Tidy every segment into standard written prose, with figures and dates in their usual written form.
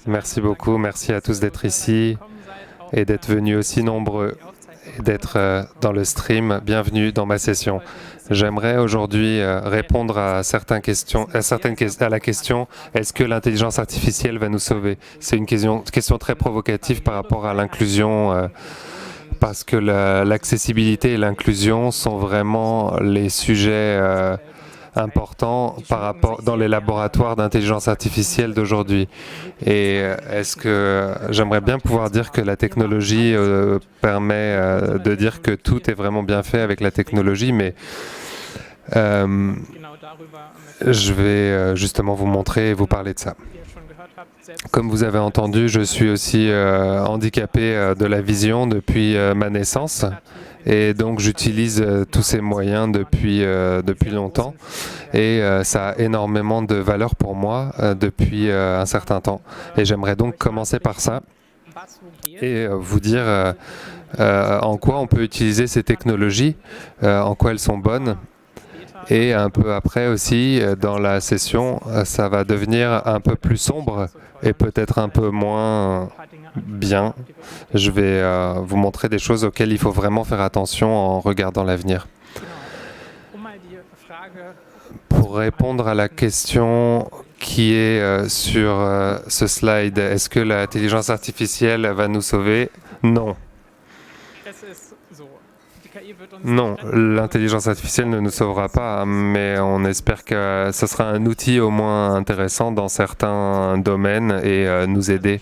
Merci beaucoup, merci à tous d'être ici et d'être venus aussi nombreux et d'être dans le stream. Bienvenue dans ma session. J'aimerais aujourd'hui répondre à la question est-ce que l'intelligence artificielle va nous sauver? C'est une question très provocative par rapport à l'inclusion parce que l'accessibilité et l'inclusion sont vraiment les sujets important dans les laboratoires d'intelligence artificielle d'aujourd'hui. Et est-ce que j'aimerais bien pouvoir dire que la technologie permet de dire que tout est vraiment bien fait avec la technologie, mais je vais justement vous montrer et vous parler de ça. Comme vous avez entendu, je suis aussi handicapé de la vision depuis ma naissance. Et donc j'utilise tous ces moyens depuis longtemps et ça a énormément de valeur pour moi depuis un certain temps. Et j'aimerais donc commencer par ça et vous dire en quoi on peut utiliser ces technologies, en quoi elles sont bonnes. Et un peu après aussi, dans la session, ça va devenir un peu plus sombre et peut-être un peu moins bien. Je vais vous montrer des choses auxquelles il faut vraiment faire attention en regardant l'avenir. Pour répondre à la question qui est sur ce slide, est-ce que l'intelligence artificielle va nous sauver? Non. Non, l'intelligence artificielle ne nous sauvera pas, mais on espère que ce sera un outil au moins intéressant dans certains domaines et nous aider.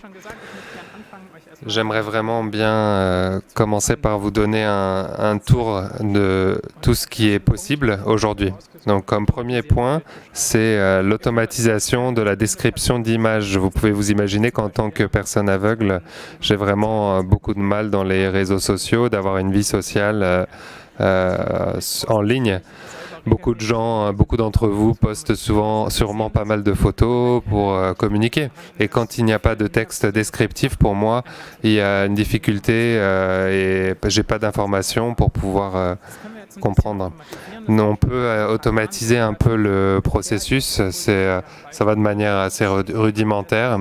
J'aimerais vraiment bien commencer par vous donner un tour de tout ce qui est possible aujourd'hui. Donc comme premier point, c'est l'automatisation de la description d'images. Vous pouvez vous imaginer qu'en tant que personne aveugle, j'ai vraiment beaucoup de mal dans les réseaux sociaux, d'avoir une vie sociale en ligne. Beaucoup de gens, beaucoup d'entre vous postent sûrement pas mal de photos pour communiquer. Et quand il n'y a pas de texte descriptif, pour moi, il y a une difficulté et j'ai pas d'informations pour pouvoir comprendre. On peut automatiser un peu le processus. Ça va de manière assez rudimentaire.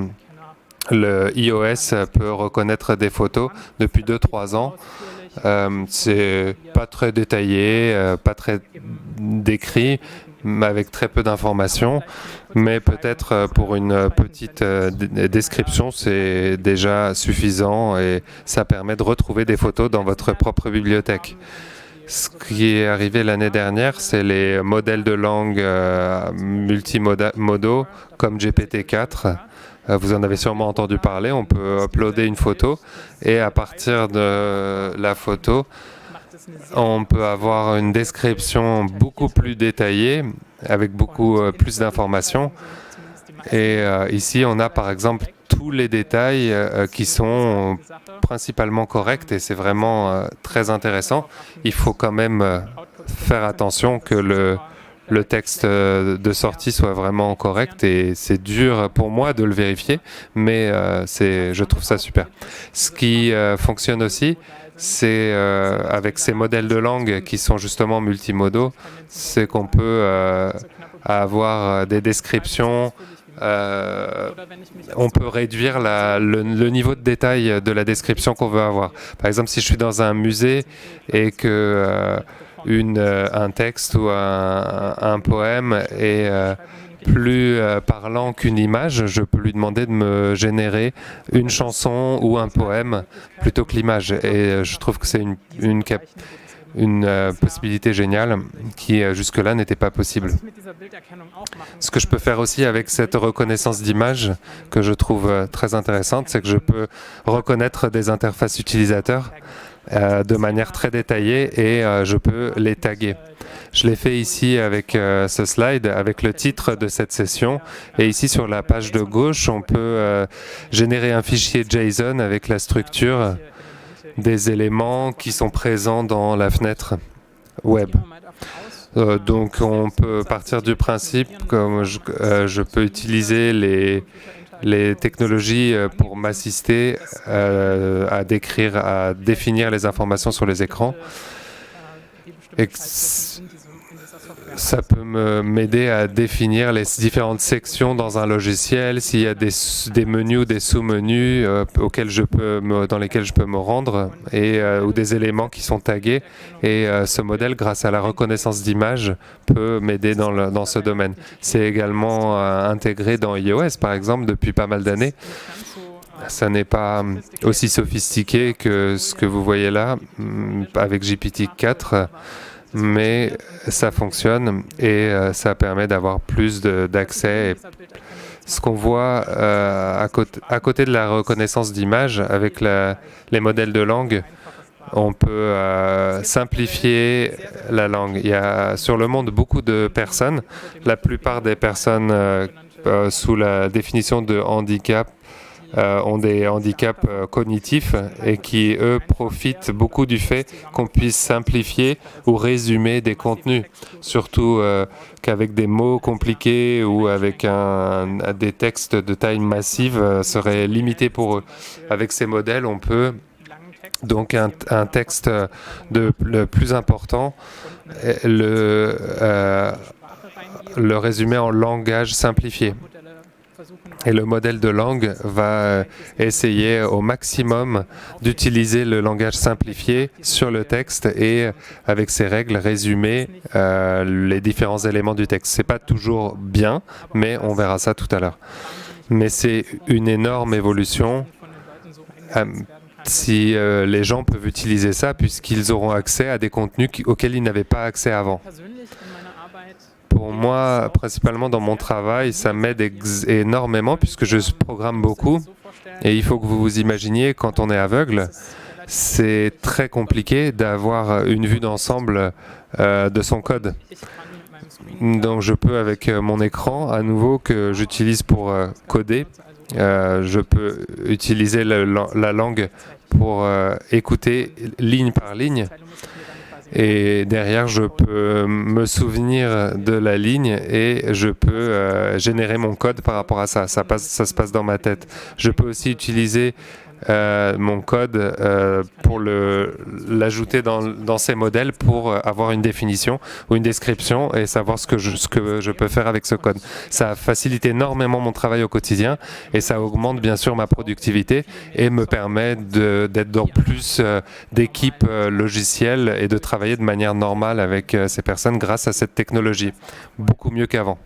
Le iOS peut reconnaître des photos depuis 2-3 ans. C'est pas très détaillé, pas très décrit, avec très peu d'informations, mais peut-être pour une petite description, c'est déjà suffisant et ça permet de retrouver des photos dans votre propre bibliothèque. Ce qui est arrivé l'année dernière, c'est les modèles de langue multimodaux comme GPT-4. Vous en avez sûrement entendu parler, on peut uploader une photo et à partir de la photo, on peut avoir une description beaucoup plus détaillée avec beaucoup plus d'informations. Et ici, on a par exemple tous les détails qui sont principalement corrects et c'est vraiment très intéressant. Il faut quand même faire attention que le texte de sortie soit vraiment correct et c'est dur pour moi de le vérifier, mais je trouve ça super. Ce qui fonctionne aussi, c'est avec ces modèles de langue qui sont justement multimodaux, c'est qu'on peut avoir des descriptions. On peut réduire le niveau de détail de la description qu'on veut avoir. Par exemple, si je suis dans un musée et que un texte ou un poème est plus parlant qu'une image, je peux lui demander de me générer une chanson ou un poème plutôt que l'image. Et je trouve que c'est une possibilité géniale qui jusque-là n'était pas possible. Ce que je peux faire aussi avec cette reconnaissance d'image que je trouve très intéressante, c'est que je peux reconnaître des interfaces utilisateurs de manière très détaillée et je peux les taguer. Je l'ai fait ici avec ce slide, avec le titre de cette session. Et ici, sur la page de gauche, on peut générer un fichier JSON avec la structure des éléments qui sont présents dans la fenêtre web. Donc, on peut partir du principe que je peux utiliser les technologies pour m'assister à définir les informations sur les écrans. Ça peut m'aider à définir les différentes sections dans un logiciel, s'il y a des menus ou des sous-menus dans lesquels je peux me rendre ou des éléments qui sont tagués. Et ce modèle, grâce à la reconnaissance d'image, peut m'aider dans ce domaine. C'est également intégré dans iOS, par exemple, depuis pas mal d'années. Ça n'est pas aussi sophistiqué que ce que vous voyez là avec GPT-4. Mais ça fonctionne et ça permet d'avoir plus d'accès. Ce qu'on voit à côté de la reconnaissance d'image avec les modèles de langue, on peut simplifier la langue. Il y a sur le monde beaucoup de personnes. La plupart des personnes sous la définition de handicap ont des handicaps cognitifs et qui, eux, profitent beaucoup du fait qu'on puisse simplifier ou résumer des contenus, surtout qu'avec des mots compliqués ou avec des textes de taille massive seraient limités pour eux. Avec ces modèles, on peut donc un texte le plus important, le résumer en langage simplifié. Et le modèle de langue va essayer au maximum d'utiliser le langage simplifié sur le texte et avec ses règles résumer les différents éléments du texte. C'est pas toujours bien, mais on verra ça tout à l'heure. Mais c'est une énorme évolution si les gens peuvent utiliser ça puisqu'ils auront accès à des contenus auxquels ils n'avaient pas accès avant. Pour moi, principalement dans mon travail, ça m'aide énormément puisque je programme beaucoup. Et il faut que vous vous imaginiez, quand on est aveugle, c'est très compliqué d'avoir une vue d'ensemble de son code. Donc je peux, avec mon écran, à nouveau, que j'utilise pour coder, je peux utiliser la langue pour écouter ligne par ligne. Et derrière, je peux me souvenir de la ligne et je peux générer mon code par rapport à ça. Ça se passe dans ma tête. Je peux aussi utiliser mon code pour l'ajouter dans ces modèles pour avoir une définition ou une description et savoir ce que je peux faire avec ce code. Ça facilite énormément mon travail au quotidien et ça augmente bien sûr ma productivité et me permet d'être dans plus d'équipes logicielles et de travailler de manière normale avec ces personnes grâce à cette technologie. Beaucoup mieux qu'avant.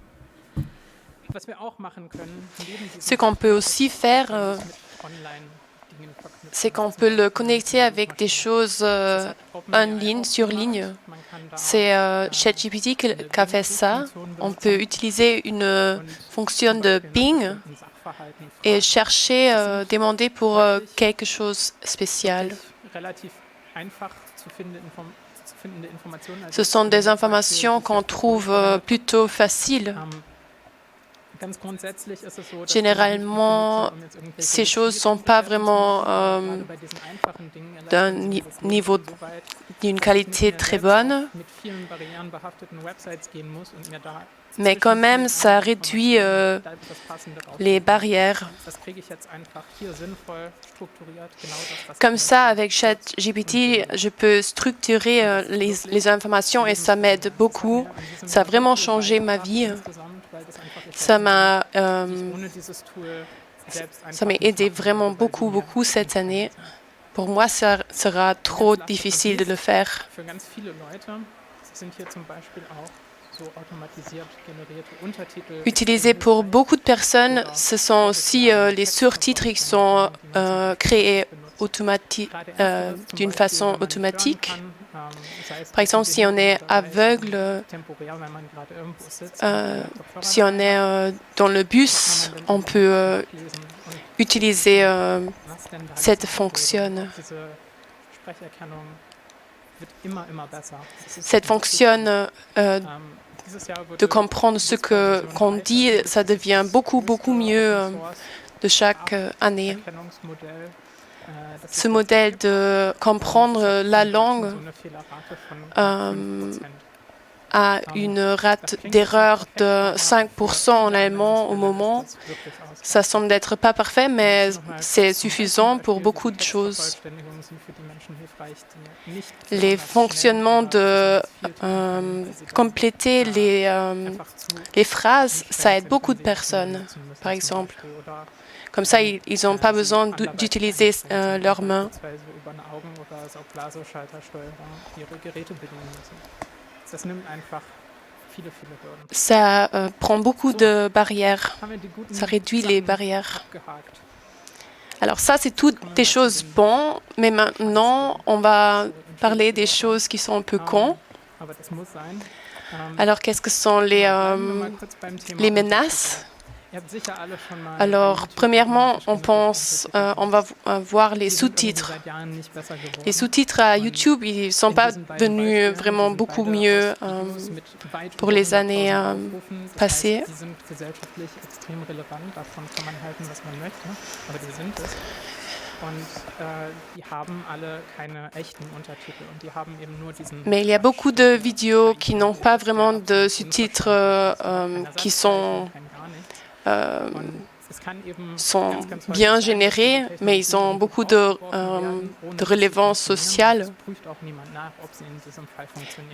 Ce qu'on peut aussi faire, c'est qu'on peut le connecter avec des choses en ligne, sur ligne. C'est ChatGPT qui a fait ça. On peut utiliser une fonction de ping et chercher, demander pour quelque chose de spécial. Ce sont des informations qu'on trouve plutôt faciles. Généralement, ces choses ne sont pas vraiment d'un niveau, d'une qualité très bonne, mais quand même, ça réduit les barrières. Comme ça, avec ChatGPT, je peux structurer les informations et ça m'aide beaucoup. Ça a vraiment changé ma vie. Ça m'a aidé vraiment beaucoup cette année. Pour moi, ça sera trop difficile de le faire. Utilisé pour beaucoup de personnes, ce sont aussi les sous-titres qui sont créés d'une façon automatique. Par exemple, si on est aveugle, si on est dans le bus, on peut utiliser cette fonction. Cette fonction de comprendre ce qu'on dit, ça devient beaucoup mieux de chaque année. Ce modèle de comprendre la langue a une rate d'erreur de 5% en allemand au moment. Ça semble d'être pas parfait, mais c'est suffisant pour beaucoup de choses. Les fonctionnements de compléter les phrases, ça aide beaucoup de personnes, par exemple. Comme ça, ils n'ont pas besoin d'utiliser leurs mains. Ça prend beaucoup de barrières. Ça réduit les barrières. Alors ça, c'est toutes des choses bonnes, mais maintenant, on va parler des choses qui sont un peu cons. Alors, qu'est-ce que sont les menaces? Alors, premièrement, on va voir les sous-titres. Les sous-titres à YouTube, ils ne sont pas devenus vraiment beaucoup mieux pour les années passées. Mais il y a beaucoup de vidéos qui n'ont pas vraiment de sous-titres qui sont bien générés, mais ils ont beaucoup de relevance sociale.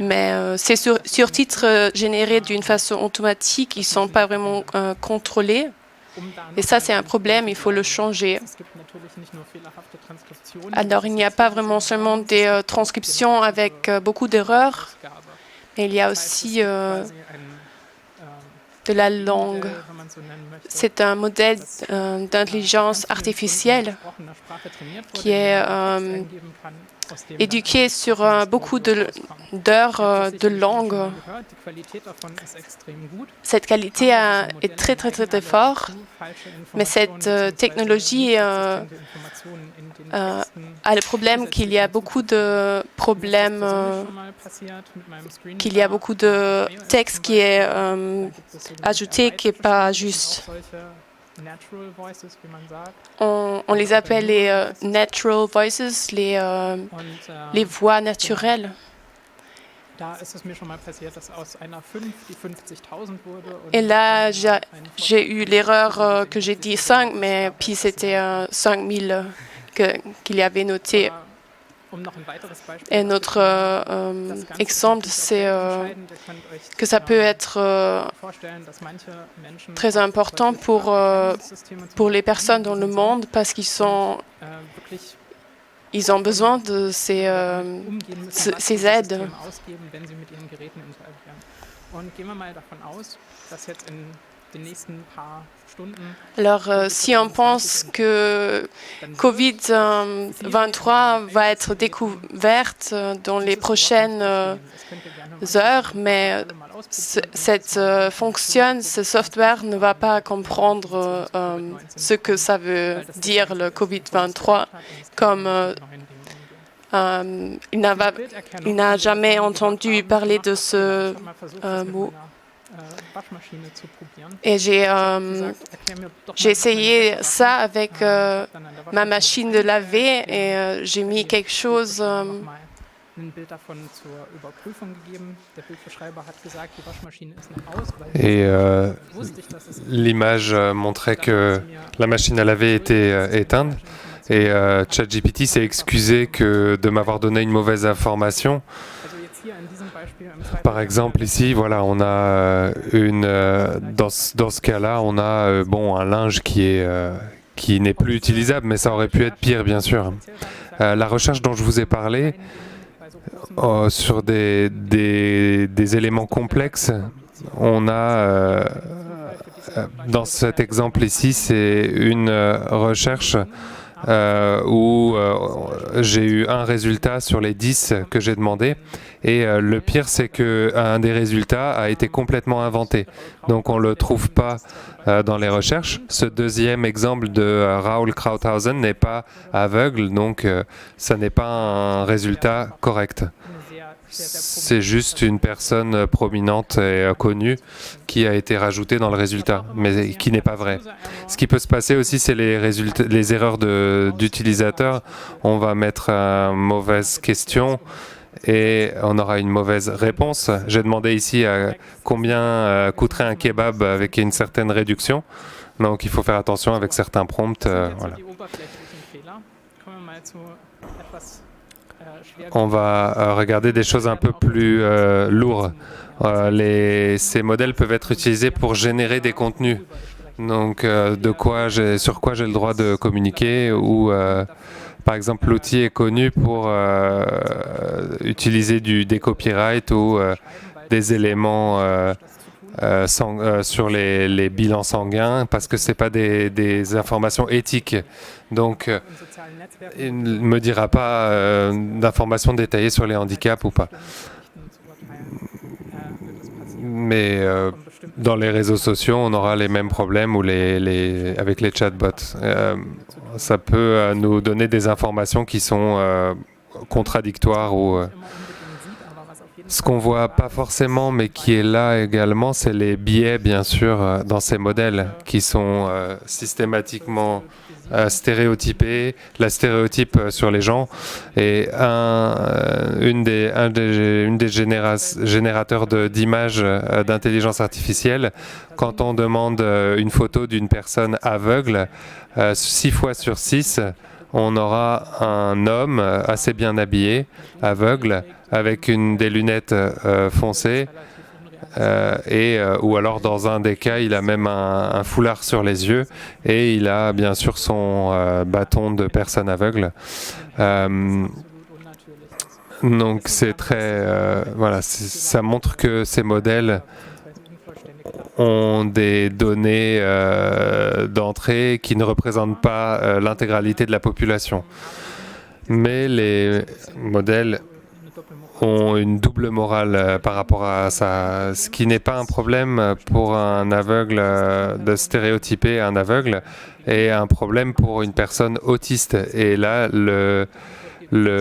Mais ces sur-titres générés d'une façon automatique, ils ne sont pas vraiment contrôlés. Et ça, c'est un problème, il faut le changer. Alors, il n'y a pas vraiment seulement des transcriptions avec beaucoup d'erreurs, mais il y a aussi de la langue. C'est un modèle d'intelligence artificielle qui est éduqué sur beaucoup d'heures de langue. Cette qualité est très, très, très, très forte, mais cette technologie a le problème qu'il y a beaucoup de problèmes, qu'il y a beaucoup de texte qui est ajouté qui n'est pas juste. On les appelle les natural voices, les voix naturelles. Et là, j'ai eu l'erreur que j'ai dit 5, mais puis c'était 5000 qu'il y avait noté. Et notre exemple, c'est que ça peut être très important pour les personnes dans le monde parce qu'ils ont besoin de ces aides. Alors, si on pense que COVID-23 va être découverte dans les prochaines heures, mais ce software ne va pas comprendre ce que ça veut dire le COVID-23, comme il n'a jamais entendu parler de ce mot. Et j'ai essayé ça avec ma machine de laver et j'ai mis quelque chose. Et l'image montrait que la machine à laver était éteinte. Et ChatGPT s'est excusé de m'avoir donné une mauvaise information. Par exemple, ici, voilà, on a dans ce cas-là, on a un linge qui n'est plus utilisable, mais ça aurait pu être pire, bien sûr. La recherche dont je vous ai parlé sur des éléments complexes, on a dans cet exemple ici, c'est une recherche où j'ai eu un résultat sur les 10 que j'ai demandé. Et le pire, c'est qu'un des résultats a été complètement inventé. Donc, on ne le trouve pas dans les recherches. Ce deuxième exemple de Raoul Krauthausen n'est pas aveugle, donc ça n'est pas un résultat correct. C'est juste une personne prominente et connue qui a été rajoutée dans le résultat, mais qui n'est pas vrai. Ce qui peut se passer aussi, c'est les erreurs d'utilisateurs. On va mettre une mauvaise question et on aura une mauvaise réponse. J'ai demandé ici combien coûterait un kebab avec une certaine réduction. Donc il faut faire attention avec certains prompts. Voilà. On va regarder des choses un peu plus lourdes. Ces modèles peuvent être utilisés pour générer des contenus. Donc, sur quoi j'ai le droit de communiquer ou, par exemple, l'outil est connu pour utiliser des copyrights ou des éléments sur les bilans sanguins parce que ce n'est pas des informations éthiques. Donc, il ne me dira pas d'informations détaillées sur les handicaps ou pas. Mais dans les réseaux sociaux, on aura les mêmes problèmes ou avec les chatbots. Ça peut nous donner des informations qui sont contradictoires ou ce qu'on voit pas forcément, mais qui est là également, c'est les biais, bien sûr, dans ces modèles qui sont systématiquement stéréotypés, la stéréotype sur les gens. Et une des générateurs d'images d'intelligence artificielle, quand on demande une photo d'une personne aveugle, 6 fois sur 6, on aura un homme assez bien habillé, aveugle, avec des lunettes foncées, ou alors dans un des cas, il a même un foulard sur les yeux et il a bien sûr son bâton de personne aveugle. Donc c'est très... voilà, ça montre que ces modèles ont des données d'entrée qui ne représentent pas l'intégralité de la population. Mais les modèles ont une double morale par rapport à ça, ce qui n'est pas un problème pour un aveugle de stéréotyper un aveugle et un problème pour une personne autiste. Et là, le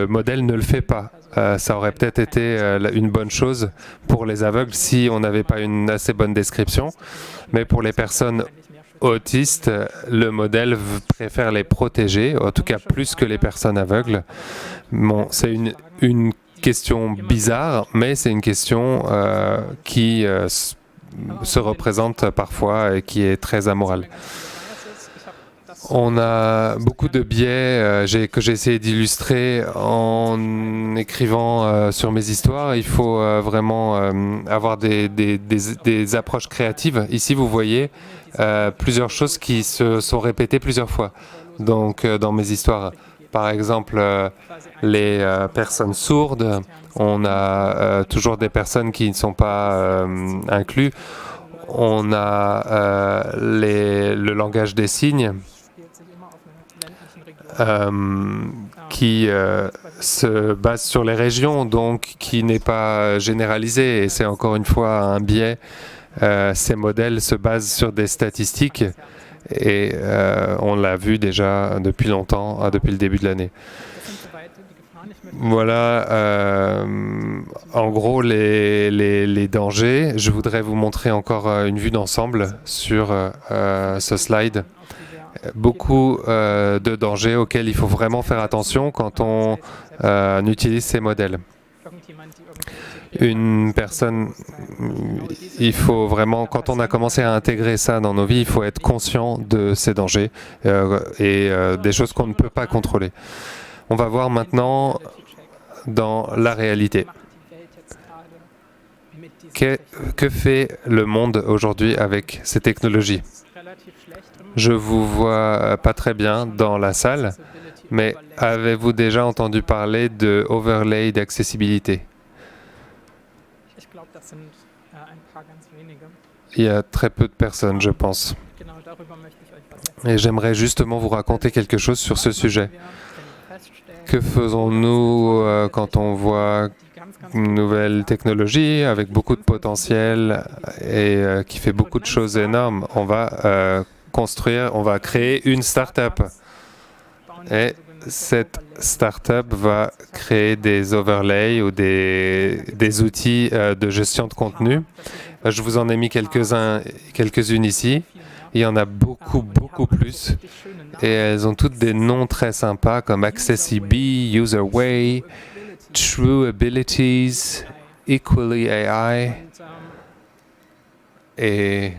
modèle ne le fait pas. Ça aurait peut-être été une bonne chose pour les aveugles si on n'avait pas une assez bonne description, mais pour les personnes autistes, le modèle préfère les protéger, en tout cas plus que les personnes aveugles. Bon, c'est une question bizarre, mais c'est une question qui se représente parfois et qui est très amorale. On a beaucoup de biais que j'ai essayé d'illustrer en écrivant sur mes histoires. Il faut vraiment avoir des approches créatives. Ici, vous voyez plusieurs choses qui se sont répétées plusieurs fois donc, dans mes histoires. Par exemple, les personnes sourdes, on a toujours des personnes qui ne sont pas incluses. On a le langage des signes qui se base sur les régions, donc qui n'est pas généralisé. Et c'est encore une fois un biais. Ces modèles se basent sur des statistiques. Et on l'a vu déjà depuis longtemps, depuis le début de l'année. Voilà, en gros, les dangers. Je voudrais vous montrer encore une vue d'ensemble sur ce slide. Beaucoup de dangers auxquels il faut vraiment faire attention quand on utilise ces modèles. Une personne, il faut vraiment, quand on a commencé à intégrer ça dans nos vies, il faut être conscient de ces dangers et des choses qu'on ne peut pas contrôler. On va voir maintenant dans la réalité. Que fait le monde aujourd'hui avec ces technologies? Je vous vois pas très bien dans la salle, mais avez-vous déjà entendu parler de overlay d'accessibilité? Il y a très peu de personnes, je pense. Et j'aimerais justement vous raconter quelque chose sur ce sujet. Que faisons-nous quand on voit une nouvelle technologie avec beaucoup de potentiel et qui fait beaucoup de choses énormes? On va on va créer une start-up. Et cette start-up va créer des overlays ou des outils de gestion de contenu. Je vous en ai mis quelques-unes ici. Il y en a beaucoup plus. Et elles ont toutes des noms très sympas comme Accessibility, UserWay. true abilities, equally AI. Et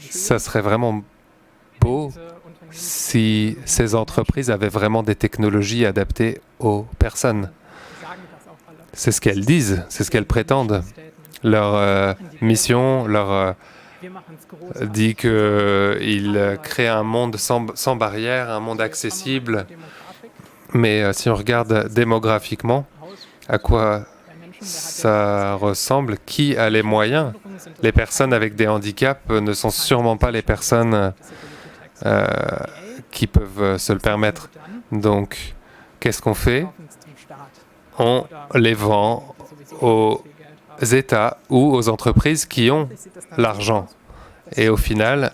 ça serait vraiment beau si ces entreprises avaient vraiment des technologies adaptées aux personnes. C'est ce qu'elles disent, c'est ce qu'elles prétendent. Leur mission leur dit qu'ils créent un monde sans barrières, un monde accessible. Mais si on regarde démographiquement, à quoi ça ressemble, qui a les moyens? Les personnes avec des handicaps ne sont sûrement pas les personnes qui peuvent se le permettre. Donc, qu'est-ce qu'on fait? On les vend aux États ou aux entreprises qui ont l'argent. Et au final,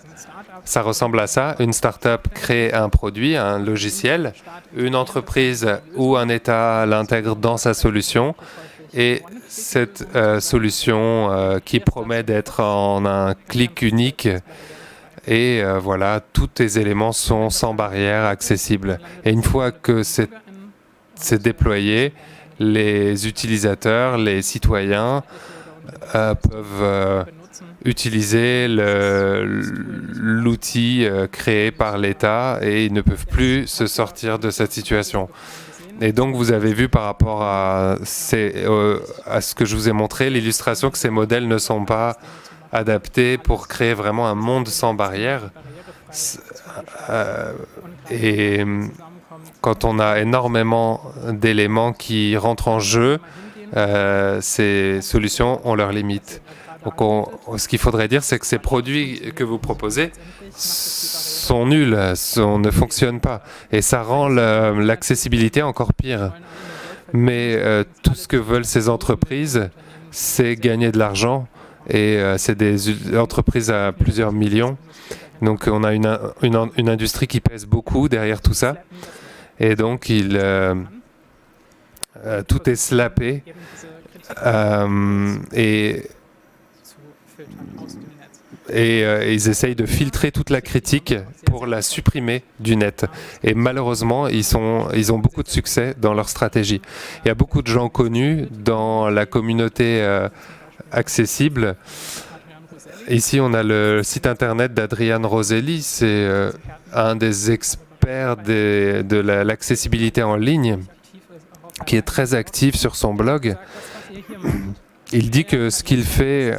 ça ressemble à ça. Une start-up crée un produit, un logiciel. Une entreprise ou un État l'intègre dans sa solution. Et cette solution qui promet d'être en un clic unique, et voilà, tous tes éléments sont sans barrière, accessibles. Et une fois que c'est déployé, les utilisateurs, les citoyens peuvent utiliser l'outil créé par l'État et ils ne peuvent plus se sortir de cette situation. Et donc, vous avez vu par rapport à ce que je vous ai montré, l'illustration que ces modèles ne sont pas adaptés pour créer vraiment un monde sans barrière. Et quand on a énormément d'éléments qui rentrent en jeu, ces solutions ont leurs limites. Donc, ce qu'il faudrait dire, c'est que ces produits que vous proposez sont nuls, ne fonctionnent pas. Et ça rend l'accessibilité encore pire. Mais tout ce que veulent ces entreprises, c'est gagner de l'argent. Et c'est des entreprises à plusieurs millions. Donc, on a une industrie qui pèse beaucoup derrière tout ça. Et donc, tout est slappé. Et ils essayent de filtrer toute la critique pour la supprimer du net. Et malheureusement, ils ont beaucoup de succès dans leur stratégie. Il y a beaucoup de gens connus dans la communauté accessible. Ici, on a le site internet d'Adrian Roselli. C'est un des experts de l'accessibilité en ligne qui est très actif sur son blog. Il dit que ce qu'il fait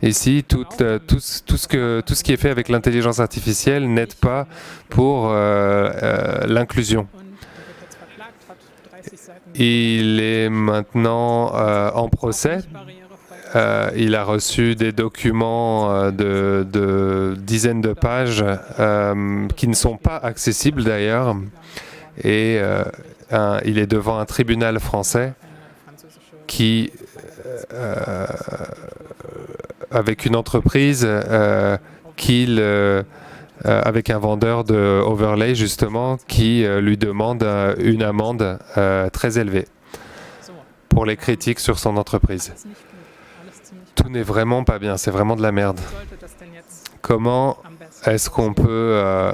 ici, tout ce qui est fait avec l'intelligence artificielle n'aide pas pour l'inclusion. Il est maintenant en procès. Il a reçu des documents de dizaines de pages qui ne sont pas accessibles d'ailleurs. Et il est devant un tribunal français qui, avec une entreprise avec un vendeur de overlay justement, qui lui demande une amende très élevée pour les critiques sur son entreprise. Tout n'est vraiment pas bien, c'est vraiment de la merde. Comment est-ce qu'on peut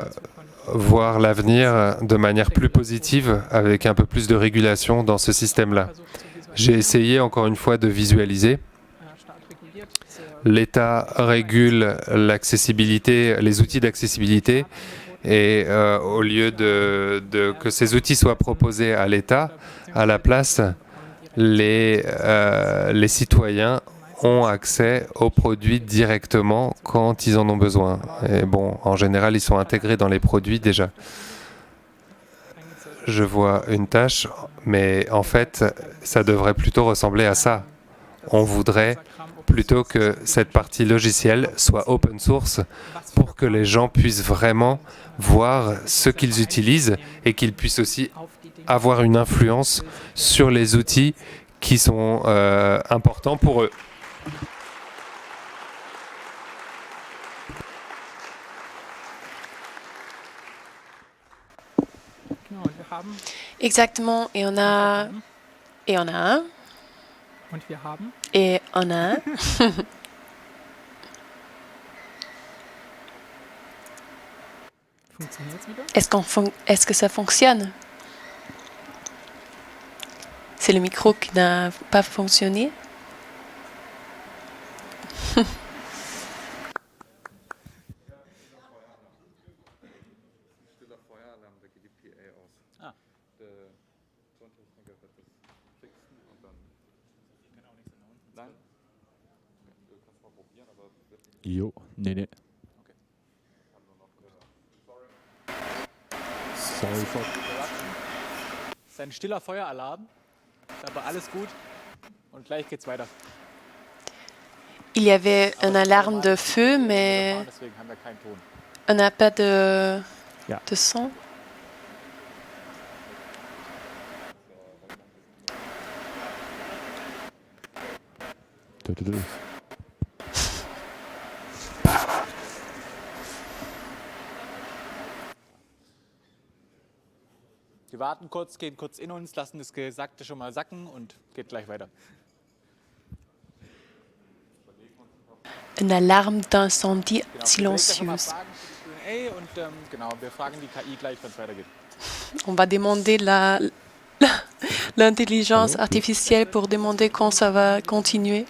voir l'avenir de manière plus positive avec un peu plus de régulation dans ce système-là? J'ai essayé encore une fois de visualiser. L'État régule l'accessibilité, les outils d'accessibilité, et au lieu que ces outils soient proposés à l'État, à la place, les citoyens ont accès aux produits directement quand ils en ont besoin. Et bon, en général, ils sont intégrés dans les produits déjà. Je vois une tâche, mais en fait, ça devrait plutôt ressembler à ça. On voudrait plutôt que cette partie logicielle soit open source pour que les gens puissent vraiment voir ce qu'ils utilisent et qu'ils puissent aussi avoir une influence sur les outils qui sont importants pour eux. Exactement, et on a un, et on a un. Est-ce que ça fonctionne? C'est le micro qui n'a pas fonctionné. Jo, nee. Sorry for... C'est ein stiller Feueralarm, ist aber alles gut und gleich geht's weiter. Il y avait une alarme de feu, mais Deswegen haben wir keinen Ton. on n'a pas de Ja. son. Wir warten kurz, gehen kurz in uns, lassen das Gesagte schon mal sacken und geht gleich weiter. Une alarme d'incendie Genau. Ich schon mal silencieuse. Fragen für die Q&A und genau, wir fragen die KI gleich, wenn es weitergeht. On va demander l'intelligence artificielle pour demander quand ça va continuer.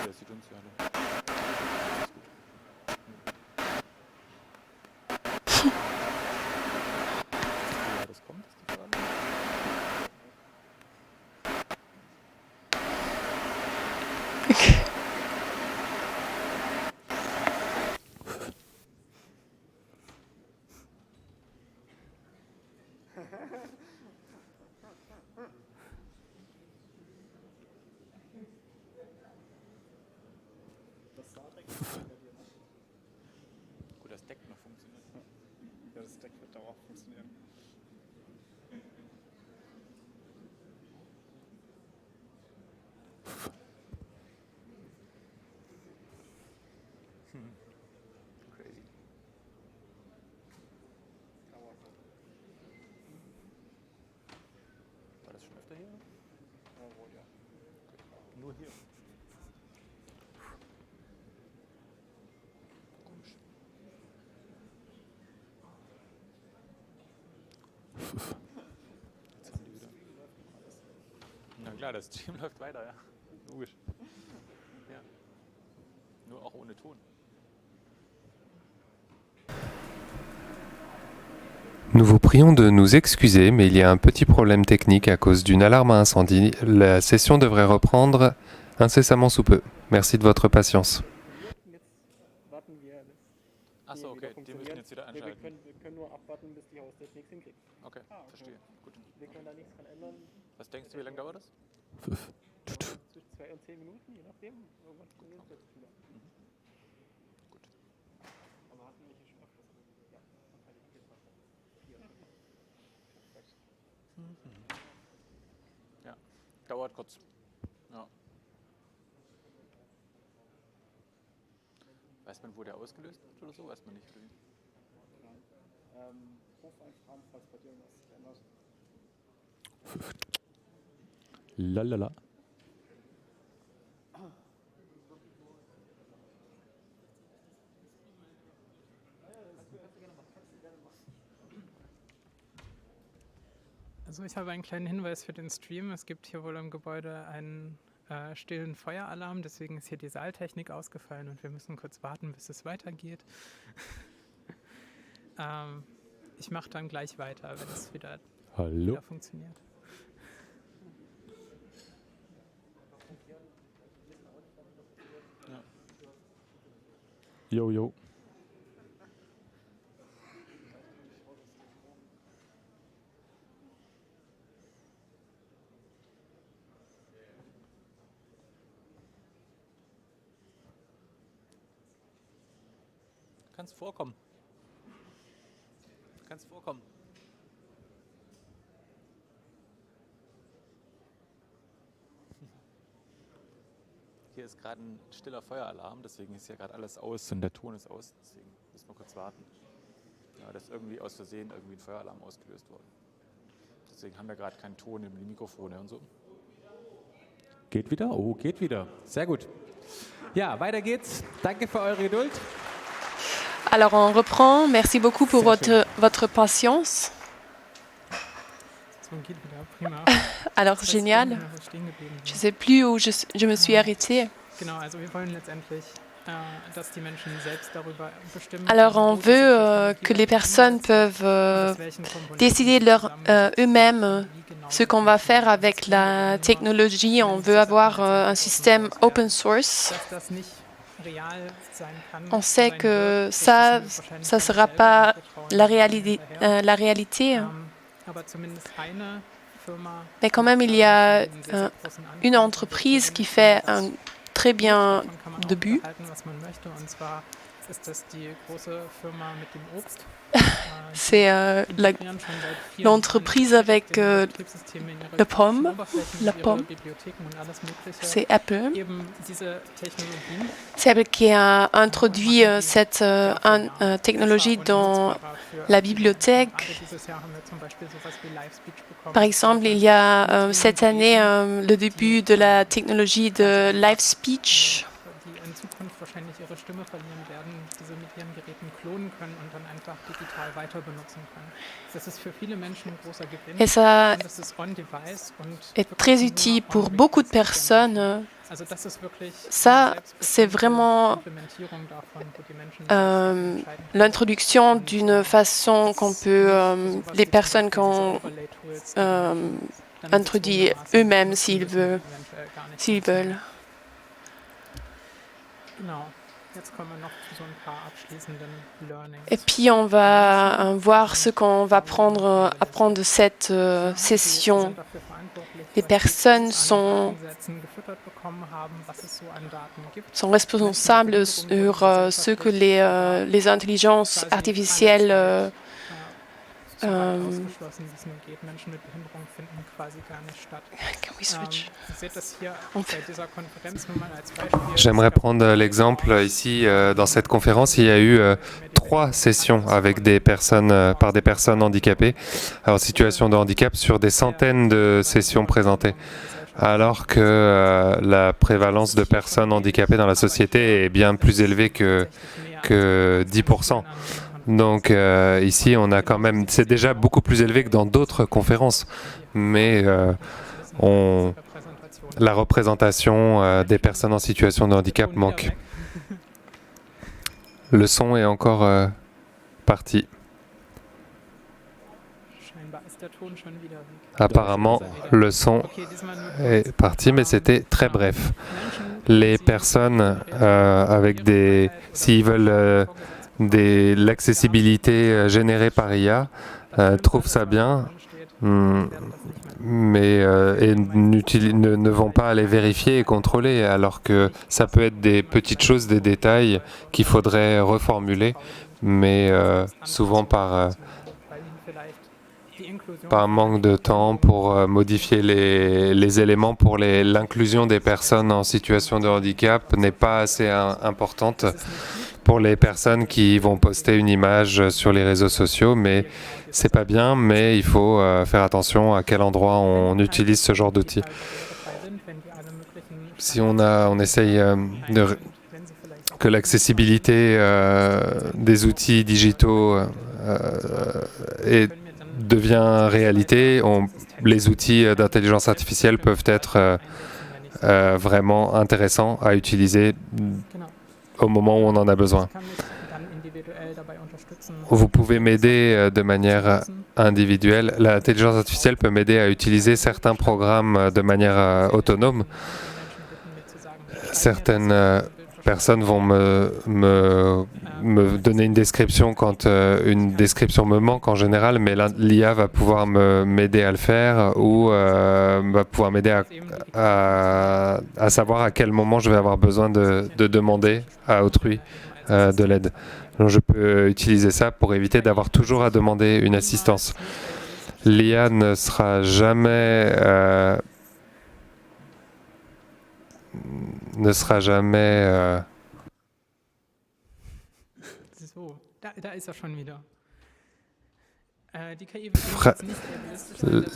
Der sieht uns ja alle. Ja, das kommt, ist die Frage. Gut, das Deck noch funktioniert. Ja, das Deck wird dauerhaft funktionieren. Crazy. War das schon öfter hier? Jawohl, ja. Nur hier. Komisch. Jetzt haben die wieder. Na klar, das Stream läuft weiter, ja. Logisch. Ja. Nur auch ohne Ton. Nous vous prions de nous excuser, mais il y a un petit problème technique à cause d'une alarme à incendie. La session devrait reprendre incessamment sous peu. Merci de votre patience. Jetzt warten wir, bis Achso, die wieder okay, die müssen funktionieren. jetzt wieder Wir anschalten. können nur abwarten, bis die Haustechnik hinkriegt. Okay, verstehe. Gut. Wir können da nichts dran ändern. Was denkst du, wie lange dauert das? Zwischen 2 und 10 Minuten, je nachdem. Irgendwann funktioniert es plötzlich wieder. Gut. Aber hatten wir hier schon öfters. Ja, und halt hier fast. Hier. Perfekt. Ja, dauert kurz. Ja. Weiß man, wo der ausgelöst wird oder so? Weiß man nicht. Ruf einfach an, falls bei dir irgendwas sich ändert. Lalala. Also ich habe einen kleinen Hinweis für den Stream. Es gibt hier wohl im Gebäude einen stillen Feueralarm, deswegen ist hier die Saaltechnik ausgefallen und wir müssen kurz warten, bis es weitergeht. Ich mache dann gleich weiter, wenn es wieder Hallo. funktioniert. Jo, jo. Kannst vorkommen. Kannst vorkommen. Hier ist gerade ein stiller Feueralarm, deswegen ist hier gerade alles aus und der Ton ist aus. Deswegen müssen wir kurz warten. Ja, das ist irgendwie aus Versehen irgendwie ein Feueralarm ausgelöst worden. Deswegen haben wir gerade keinen Ton in die Mikrofone und so. Geht wieder? Oh, geht wieder. Sehr gut. Ja, weiter geht's. Danke für eure Geduld. Alors on reprend. Merci beaucoup pour votre patience. So geht wieder. Prima. Alors Was ist génial. denn, wo wir stehen geblieben Je ne sind? sais plus où je me suis arrêtée. Genau, also wir wollen letztendlich, dass die Menschen selbst darüber bestimmen. Alors on wo diese veut que Technologie les personnes einsetzt peuvent und aus welchen Komponenten décider sie eux-mêmes wie genau ce qu'on va faire avec la technologie. On veut avoir un système open source. dass das nicht real sein kann, On sait sein que wird, das ça, wissen wir wahrscheinlich ça alle sera selber pas und wir trauen la, uns réalité, hinterher. la réalité. Aber zumindest eine Firma Mais quand même, il y a mit einem sehr, sehr großen une Anteil entreprise qui und fait das un très bien davon kann man auch début. behalten, was man möchte. Und zwar ist das die große Firma mit dem Obst. C'est l'entreprise avec le pomme, la pomme. C'est Apple. C'est Apple qui a introduit cette technologie dans la bibliothèque. Par exemple, il y a cette année le début de la technologie de live speech. Wahrscheinlich ihre Stimme verlieren werden, diese mit ihren Geräten klonen können und dann einfach digital weiter benutzen können. Das ist für viele Menschen ein großer Gewinn. Et ça Und das ist on-device und est très utile pour beaucoup de personnes. Also das ist wirklich Ça, c'est vraiment Implementierung davon, wo die Menschen entscheiden können. l'introduction d'une façon qu'on peut, les personnes qu'on introduit eux-mêmes s'ils veulent. Genau. Jetzt kommen wir noch zu so ein paar abschließenden Learnings. Et puis on va voir ce qu'on va apprendre de cette session. Les personnes sont responsables sur ce que les intelligences artificielles J'aimerais prendre l'exemple ici, dans cette conférence, il y a eu 3 sessions avec des personnes, par des personnes handicapées en situation de handicap sur des centaines de sessions présentées. Alors que la prévalence de personnes handicapées dans la société est bien plus élevée que 10%. Donc ici, on a quand même, c'est déjà beaucoup plus élevé que dans d'autres conférences, mais la représentation des personnes en situation de handicap manque. Le son est encore parti. Apparemment, le son est parti, mais c'était très bref. Les personnes avec des, s'ils veulent l'accessibilité générée par IA, trouvent ça bien, mais et ne vont pas aller vérifier et contrôler, alors que ça peut être des petites choses, des détails qu'il faudrait reformuler, mais souvent par manque de temps pour modifier les éléments pour l'inclusion des personnes en situation de handicap n'est pas assez importante pour les personnes qui vont poster une image sur les réseaux sociaux, mais c'est pas bien, mais il faut faire attention à quel endroit on utilise ce genre d'outils. Si on essaye que l'accessibilité des outils digitaux devient réalité, les outils d'intelligence artificielle peuvent être vraiment intéressants à utiliser au moment où on en a besoin. Vous pouvez m'aider de manière individuelle. L'intelligence artificielle peut m'aider à utiliser certains programmes de manière autonome. Certaines personnes vont me donner une description quand une description me manque en général, mais l'IA va pouvoir m'aider à le faire ou va pouvoir m'aider à savoir à quel moment je vais avoir besoin de demander à autrui de l'aide. Donc je peux utiliser ça pour éviter d'avoir toujours à demander une assistance. L'IA ne sera jamais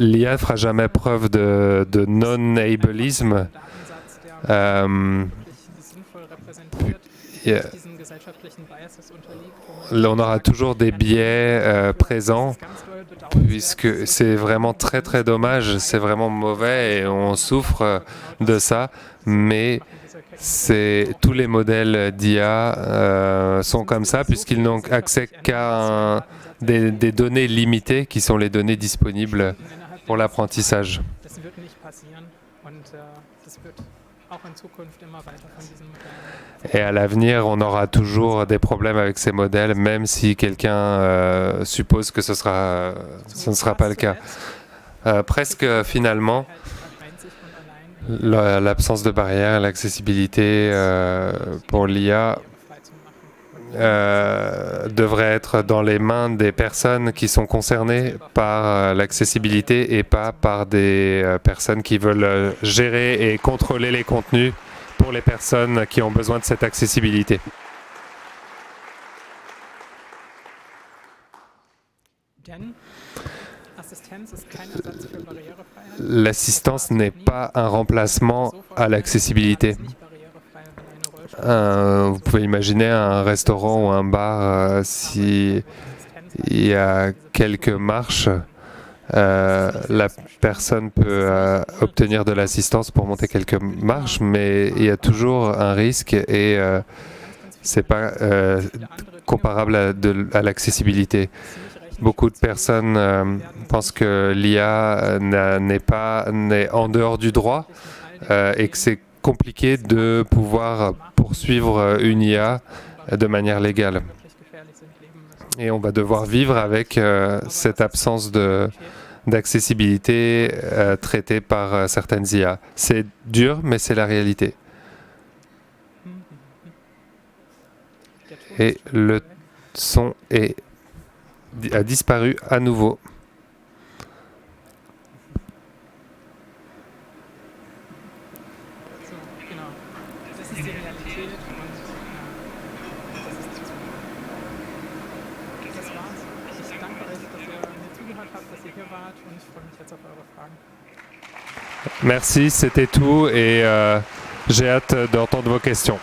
l'IA ne fera jamais preuve de non-ableisme. voll repräsentiert, Yeah. diesen gesellschaftlichen Biases unterliegt, wo man On aura toujours des biais présents, ganz doll bedauert, puisque c'est vraiment très très dommage, c'est vraiment mauvais et on souffre de ça, mais tous les modèles d'IA sont comme ça, puisqu'ils n'ont accès qu'à des données limitées qui sont les données disponibles pour l'apprentissage. das wird nicht passieren und das wird auch in Zukunft immer weiter von diesen Modellen. Et à l'avenir, on aura toujours des problèmes avec ces modèles, même si quelqu'un suppose que ce ne sera pas le cas. Presque finalement, Einzig und allein l'absence de barrières, l'accessibilité pour l'IA frei zu machen. devrait être dans les mains des personnes qui sont concernées par l'accessibilité et pas par des personnes qui veulent gérer et contrôler les contenus pour les personnes qui ont besoin de cette accessibilité. Denn Assistenz ist kein Ersatz für Barrierefreiheit. L'assistance n'est pas un remplacement à l'accessibilité. Nicht barrierefrei, wenn eine Rollstuhl Vous pouvez imaginer un restaurant ou un bar, si il y a quelques marches, la personne peut obtenir de l'assistance pour monter quelques marches, mais il y a toujours un risque et c'est pas comparable à l'accessibilité. Beaucoup de personnes pensent que l'IA n'est en dehors du droit et que c'est compliqué de pouvoir poursuivre une IA de manière légale. wirklich gefährlich sind, leben müssen. Et on va devoir vivre avec cette absence d'accessibilité traitée par certaines IA. C'est dur, mais c'est la réalité. Et le son a disparu à nouveau. So, genau. Das ist die Realität und das ist die Zukunft. Das war's. Ich danke euch, dass ihr mir zugehört habt, dass ihr hier wart und ich freue mich jetzt auf eure Fragen. Merci, c'était tout et j'ai hâte d'entendre vos questions.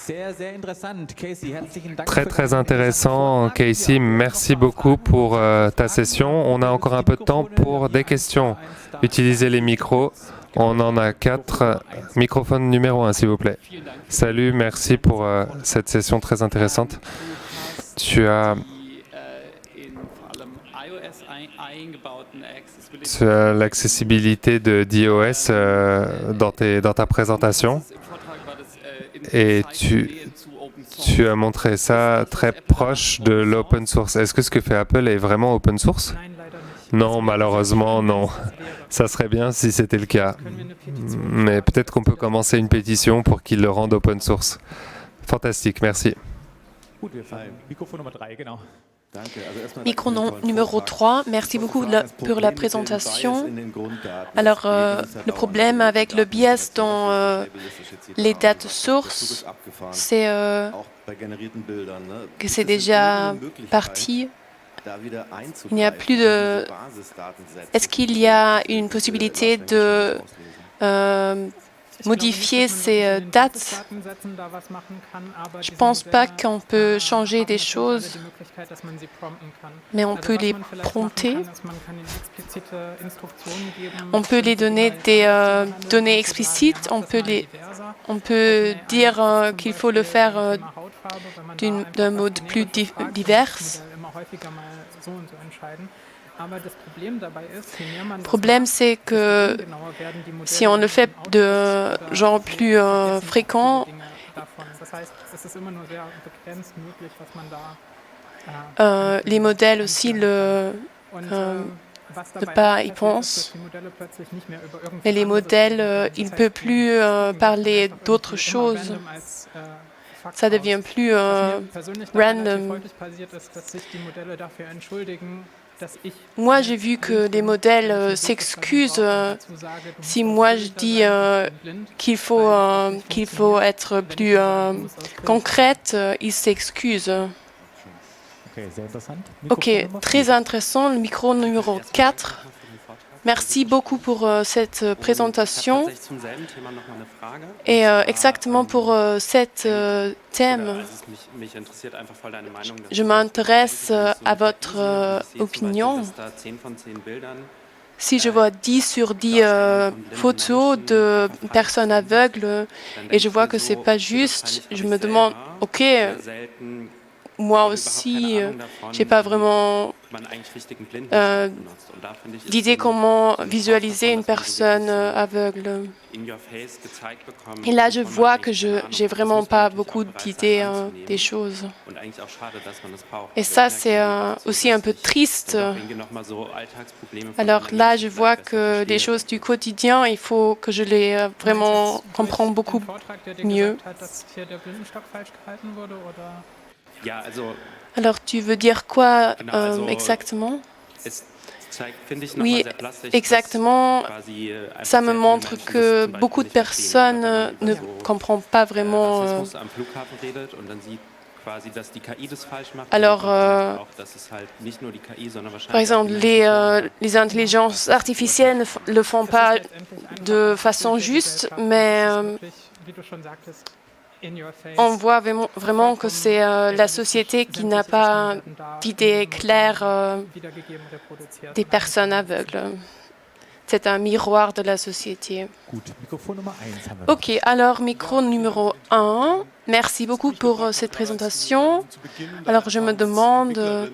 Sehr, sehr interessant. Casey, herzlichen Dank. Très für très deinen intéressant, interessanten Casey. Vortrag. Merci beaucoup pour ta session. On a encore un peu de temps pour des questions. Utilisez les micros. On en a 4. Microphone numéro 1, s'il vous plaît. Salut, merci pour cette session très intéressante. Tu as l'accessibilité d'iOS dans ta présentation et tu as montré ça très proche de l'open source. Est-ce que ce que fait Apple est vraiment open source? Nein, leider nicht. Non, malheureusement, non. Ça serait bien si c'était le cas. Können wir eine Petition Mais peut-être qu'on peut commencer une pétition pour qu'ils le rendent open source. Fantastique, merci. Gut, wir fangen. Mikrofon Nummer 3, genau. Micro numéro 3, merci beaucoup pour la présentation. Alors, le problème avec le biais dans les dates sources, c'est que c'est déjà parti. Il n'y a plus de... Est-ce qu'il y a une possibilité de modifier ces dates? Je ne pense pas qu'on peut changer des choses, mais on peut les prompter. On peut les donner des données explicites. On peut dire qu'il faut le faire d'un mode plus divers. Le problème, c'est que si on le fait de genre plus fréquent, les modèles aussi ne pas y pensent. Et les modèles, ils ne peuvent plus parler d'autre chose. Ça devient plus random. Moi, j'ai vu que les modèles s'excusent. Si moi je dis qu'il faut être plus concrète, ils s'excusent. Okay, sehr interessant. Ok, Mikrofon Nummer très 4. intéressant. Le micro numéro 4. Merci beaucoup pour cette présentation. Et exactement pour cet thème, je m'intéresse à votre opinion. Si je vois 10 sur 10 photos de personnes aveugles et je vois que c'est pas juste, je me demande, ok, moi aussi, j'ai pas vraiment d'idée comment visualiser une personne aveugle. Et là, je vois que j'ai vraiment pas beaucoup d'idées des choses. Et ça, c'est aussi un peu triste. Alors là, je vois que les choses du quotidien, il faut que je les vraiment comprends beaucoup mieux. Alors, tu veux dire quoi exactement? Oui, exactement. Ça me montre que beaucoup de personnes ne comprennent pas vraiment. Alors, par exemple, les intelligences artificielles ne le font pas de façon juste, mais on voit vraiment que c'est la société qui n'a pas d'idée claire des personnes aveugles. C'est un miroir de la société. Ok, alors micro numéro 1. Merci beaucoup pour cette présentation. Alors je me demande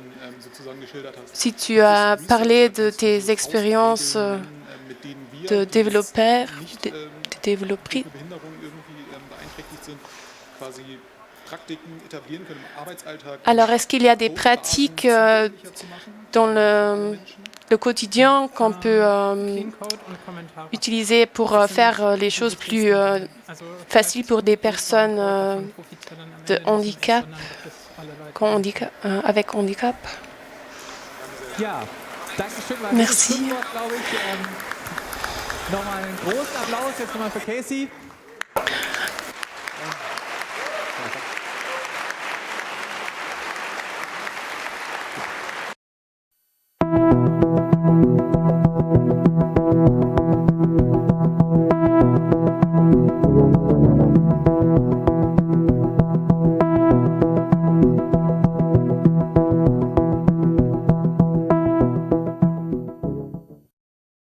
si tu as parlé de tes expériences de développeur, de développerie. Alors, est-ce qu'il y a des pratiques dans le quotidien qu'on peut utiliser pour faire les choses plus faciles pour des personnes de handicap, avec handicap? Merci. Merci. Nochmal einen großen Applaus jetzt nochmal für Casey.